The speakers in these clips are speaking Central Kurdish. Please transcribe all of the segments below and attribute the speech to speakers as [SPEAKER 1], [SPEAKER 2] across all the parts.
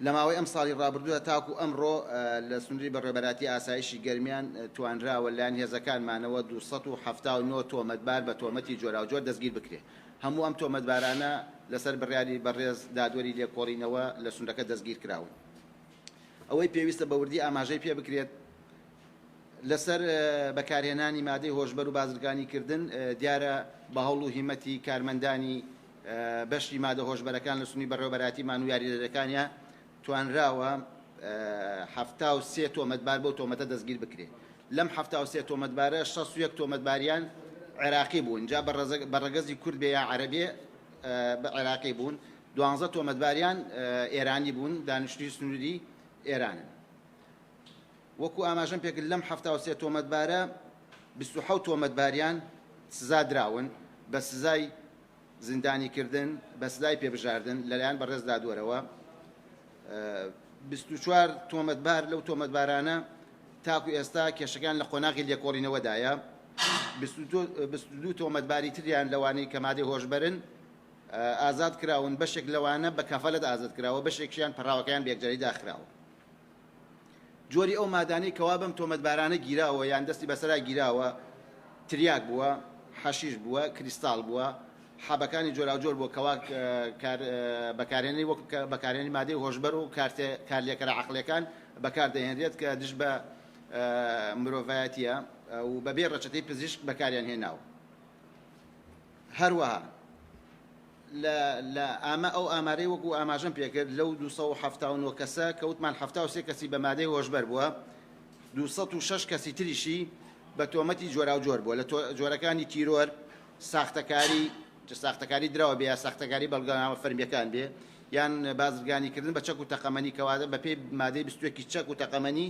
[SPEAKER 1] لە ماوەی ئەم ساڵی ڕابردووە تاکو ئەمڕۆ لە سنووری بەڕێوەبەراتی ئاسایشی گەرمیان توانراوە لایەن هێزەکانمانەوە 279 تۆمەتبار بە تۆمەتی جۆراوجۆر دەستگیر بکرێت. هەموو ئەم تۆمەتبارانە لەسەر بڕیاری بەڕێز دادوەری لێکۆڵینەوە لە سونورەکە دەستگیر کراون. ئەوەی پێویستە بە وردی ئاماژەی پێ بکرێت لەسەر بەکارهێنانی مادەی هۆشبەر و بازرگانیکردن دیارە بە هەوڵ و هیمەتی کارمەندانی بەشی مادە هۆشبەرەکان لە سنووری بەڕێوەبەراتیمان و یاریدەرەکانیان توانراوە 73 تۆمەتبار بەو تۆمەتە دەستگیر بکرێت. لەم 73 تۆمەتبارە 61 تۆمەتباریان عێراقی بوون، جا بەڕەگەزی کورد بێ یا عەرەبێ عێراقی بوون، 12 تۆمەتباریان ئێرانی بوون، دانیشتووی سنووری ئێرانن. وەکو ئاماژەم پێکرد لەم 73 تۆمەتبارە 27 تۆمەتباریان سزا دراون بە سزای زیندانیکردن، بە سزای پێبژاردن لەلایەن بەڕێز دادوەرەوە. 24 تۆمەتبار لەو تۆمەتبارانە تاکو ئێستا کێشەکان لە قۆناغی لێکۆڵینەوەدایە. 22 تۆمەتباری تریان لەوانەی کە مادەی هۆشبەرن ئازاد کراون، بەشێک لەوانە بە کەفەلەت ئازاد کراوە، بەشێکیان پەراوەکەیان بێکجەری داخراوە. جۆری ئەو مادانەی کەوا بەم تۆمەتبارانە گیراوە یان دەستی بەسەرا گیراوە تریاک بووە، حەشیش بووە، کریستاڵ بووە، حەبەکانی جۆراوجۆر بۆ کەوا بەکارهێنەی وەک بەکارهێنی مادەی هۆشبەر و کارلێکەرە عەقڵیەکان بەکاردەهێنرێت کە دژ بە مرۆڤایەتیە و بەبێ ڕەچەتەی پزیشک بەکاریان هێناوە. هەروەها لە ئەو ئامارەی وەکو ئاماژەم پێکرد لەو 279 کەسە کەوتمان 73 کەسی بە مادەی هۆشبەر بووە، 206 کەسی تریشی بە تۆمەتی جۆراوجۆر بووە لە جۆرەکانی تیرۆر، ساختەکاری دراوە بێ یا ساختەکاری بەڵگەنامە فەرمیەکان بێ یان بازرگانیکردن بە چەک و تەقەمەنی کەواتە بە پێی مادەی 21 چەک و تەقەمەنی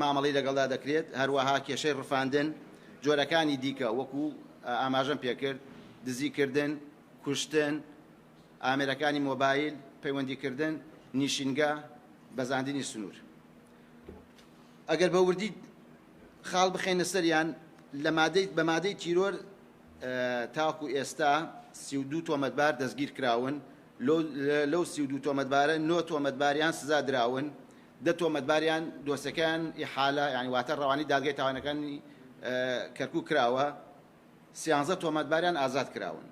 [SPEAKER 1] مامەڵەی لەگەڵدا دەکرێت. هەروەها کێشەی ڕفاندن، جۆرەکانی دیکە وەکو ئاماژەم پێکرد دزیکردن، کوشتن، ئامێرەکانی مۆبایل، پەیوەندیکردن، نیشینگە، بەزاندنی سنوور. ئەگەر بە وردی خاڵ بخێنە سەریان بە مادەی تیرۆر تاکو ئێستا 32 تۆمەتبار دەستگیر کراون، لەو 32 تۆمەتبارە 9 تۆمەتباریان سزا دراون، 10 تۆمەتباریان دۆسەکان ئیحالە یعنی واتە ڕەوانی دادگای تاوانەکانی کەرکوو کراوە، 13 تۆمەتباریان ئازاد کراون.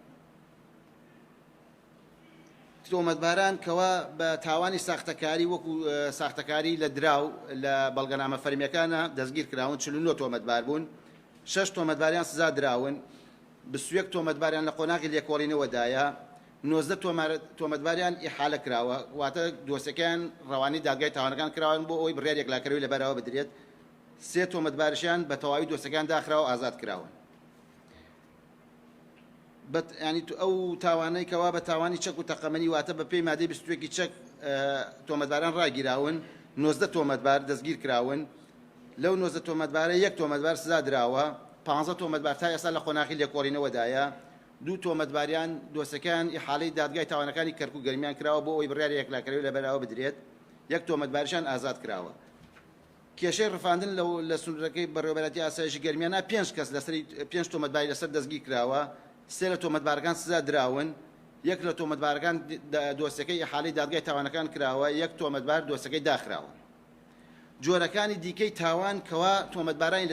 [SPEAKER 1] تۆمەتباران کەوا بە تاوانی ساختەکاری وەکو ساختەکاری لە دراو لە بەڵگەنامە فەرمیەکانە دەستگیر کراون، 49 تۆمەتبار بوون، 6 تۆمەتباریان سزا دراون، 21 تۆمەتباریان لە قۆناغی لێکۆڵینەوەدایە، 19 تۆمەتباریان ئیحالە کراوە، واتە دۆسەکەیان ڕەوانی دادگای تاوانەکان کراون بۆ ئەوی بڕیار یەکلاکەروی لەبەرەوە بدرێت، 3 تۆمەتبارشیان بە تەواوی دۆسەکان داخراوە ئازاد کراون. ینی ئەو تاوانەی کەوا بە تاوانی چەک و تەقەمەنی واتە بە پێی مادەی 21 چەک تۆمەتباران ڕاگیراون، 19 تۆمەتبار دەستگیر کراون، لەو 19 تۆمەتبارە 1 تۆمەتبار سزا دراوە، 15 تۆمەتبار تا ئێستا لە قۆناغی لێکۆڵینەوەدایە، 2 تۆمەتباریان دۆسەکان ئیحالەی دادگای تاوانەکانی کەرکوو گەرمیان کراوە بۆ ئەوی بڕیاری یەکلاکەروی لەبەرەوە بدرێت، 1 تۆمەتباریشان ئازاد کراوە. کێشەی ڕفاندن لە سنوورەکەی بەڕێوەبەراتی ئاسایشی گەرمیانە 5 کەس لەسەری 5 تۆمەتباری لەسەر دەستگیر کراوە، 3 لە تۆمەتبارەکان سزا دراون، 1 لە تۆمەتبارەکان دۆسەکەی ئیحالەی دادگای تاوانەکان کراوە، 1 تۆمەتبار دۆسەکەی داخراوە. جۆرەکانی دیکەی تاوان کەوا تۆمەتبارانی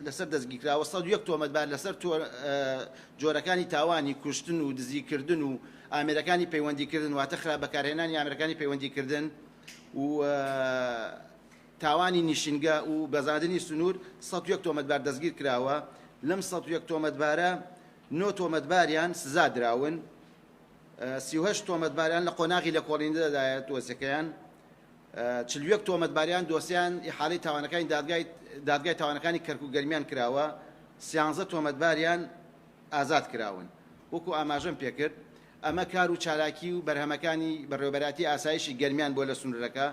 [SPEAKER 1] لەسەر دەستگیرکراوە 101 تۆمەتبار لەسەر جۆرەکانی تاوانی کوشتن و دزیکردن و ئامێرەکانی پەیوەندیکردن واتە خراپ بەکارهێنانی ئامێرەکانی پەیوەندیکردن و تاوانی نیشینگە و بەزاندنی سنوور 101 تۆمەتبار دەستگیر کراوە. لەم 101 تۆمەتبارە 9 تۆمەتباریان سزا دراون، 38 تۆمەتباریان لە قۆناغی لێکۆڵینەوەدایە دۆسەکەیان، 41 تۆمەتباریان دۆسیان ئیحالەی تاوانەکانی دادگای تاوانەکانی کەرکوو گەرمیان کراوە، 13 تۆمەتباریان ئازاد کراون. وەکو ئاماژەم پێکرد ئەمە کار و چالاکی و بەرهەمەکانی بەڕێوەبەراتی ئاسایشی گەرمیان بۆ لە سنوورەکە